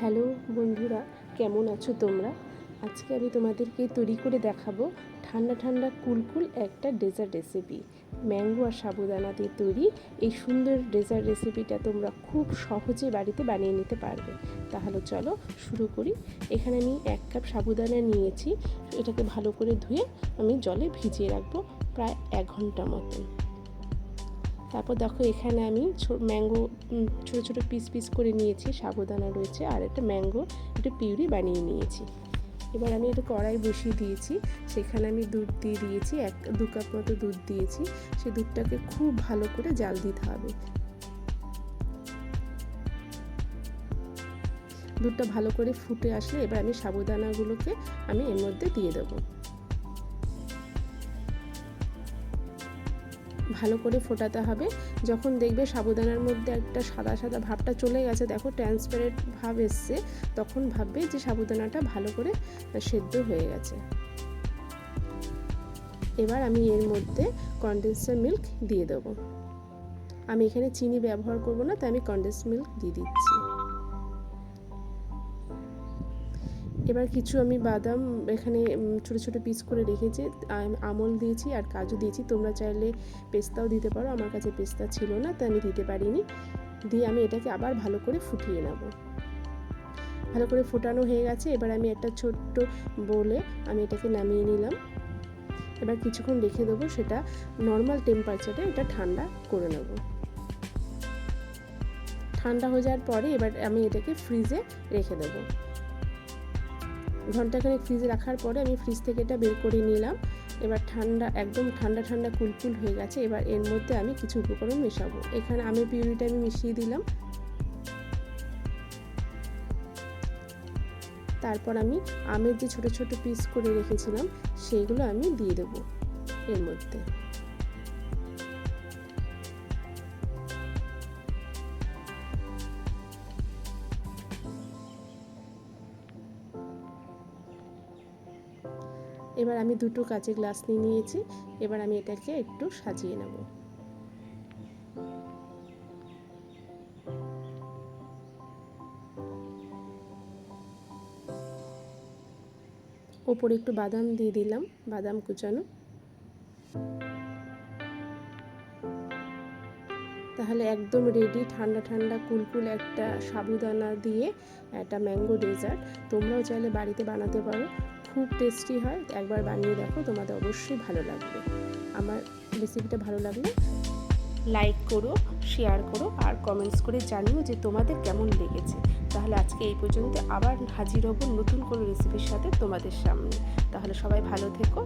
Hello বন্ধুরা, কেমন আছো তোমরা? আজকে আমি তোমাদেরকে তৈরি করে দেখাবো ঠান্ডা ঠান্ডা কুলকুল একটা ডেজার্ট রেসিপি। ম্যাঙ্গো আর সাবুদানা দিয়ে তৈরি এই সুন্দর ডেজার্ট রেসিপিটা তোমরা খুব সহজে বাড়িতে বানিয়ে নিতে পারবে। তাহলে চলো শুরু করি। এখানে আমি 1 কাপ সাবুদানা নিয়েছি। এটাকে ভালো করে ধুয়ে আমি জলে ভিজিয়ে রাখবো প্রায় 1 ঘন্টা মতন। তারপর দেখো এখানে আমি ম্যাঙ্গো ছোটো ছোটো পিস করে নিয়েছি, সাবুদানা রয়েছে আর একটা ম্যাঙ্গো একটা পিউরি বানিয়ে নিয়েছি। এবার আমি এটা কড়াই বসিয়ে দিয়েছি, সেখানে আমি দুধ দিয়ে দিয়েছি, 1-2 কাপ মতো দুধ দিয়েছি। সেই দুধটাকে খুব ভালো করে জাল দিতে হবে। দুধটা ভালো করে ফুটে আসলে এবার আমি সাবুদানাগুলোকে আমি এর মধ্যে দিয়ে দেবো। ভালো করে ফোটাতে হবে। যখন দেখবে সাবুদানার মধ্যে একটা সাদা সাদা ভাবটা চলে গেছে, দেখো ট্রান্সপারেন্ট ভাব এসছে, তখন ভাববে যে সাবুদানাটা ভালো করে সেদ্ধ হয়ে গেছে। এবার আমি এর মধ্যে কনডেন্সার মিল্ক দিয়ে দেবো। আমি এখানে চিনি ব্যবহার করব না, তাই আমি কনডেন্স মিল্ক দিয়ে দিচ্ছি। এবার কিছু আমি বাদাম এখানে ছোটো ছোটো পিস করে রেখেছি, আমল দিয়েছি আর কাজু দিয়েছি। তোমরা চাইলে পেস্তাও দিতে পারো, আমার কাছে পেস্তা ছিল না তাই আমি দিতে পারিনি। দিয়ে আমি এটাকে আবার ভালো করে ফুটিয়ে নেব। ভালো করে ফোটানো হয়ে গেছে। এবার আমি একটা ছোট্ট বোলে আমি এটাকে নামিয়ে নিলাম। এবার কিছুক্ষণ রেখে দেবো, সেটা নর্মাল টেম্পারেচারে এটা ঠান্ডা করে নেব। ঠান্ডা হয়ে যাওয়ার পরে এবার আমি এটাকে ফ্রিজে রেখে দেবো। ঘন্টাখানেক ফ্রিজে রাখার পরে আমি ফ্রিজ থেকে এটা বের করে নিলাম। এবার একদম ঠান্ডা ঠান্ডা কুলকুল হয়ে গেছে। এবার এর মধ্যে আমি কিছু উপকরণ মেশাবো। এখানে আমের পিউরিটা আমি মিশিয়ে দিলাম। তারপর আমি আমের যে ছোট ছোট পিস করে রেখেছিলাম সেইগুলো আমি দিয়ে দেবো এর মধ্যে। এবার আমি 2টো কাঁচের গ্লাস নিয়েছি। এবার আমি এটাকে একটু সাজিয়ে নেব। ওপরে একটু বাদাম দিয়ে দিলাম, বাদাম কুচানো। তাহলে একদম রেডি ঠান্ডা ঠান্ডা কুলকুল একটা সাবুদানা দিয়ে একটা ম্যাঙ্গো ডেজার্ট। তোমরাও চাইলে বাড়িতে বানাতে পারো, খুব টেস্টি হয়। একবার বানিয়ে দেখো, তোমাদের অবশ্যই ভালো লাগবে। আমার রেসিপিটা ভালো লাগলে লাইক করো, শেয়ার করো আর কমেন্টস করে জানিও যে তোমাদের কেমন লেগেছে। তাহলে আজকে এই পর্যন্ত, আবার হাজির হব নতুন কোনো রেসিপির সাথে তোমাদের সামনে। তাহলে সবাই ভালো থেকো।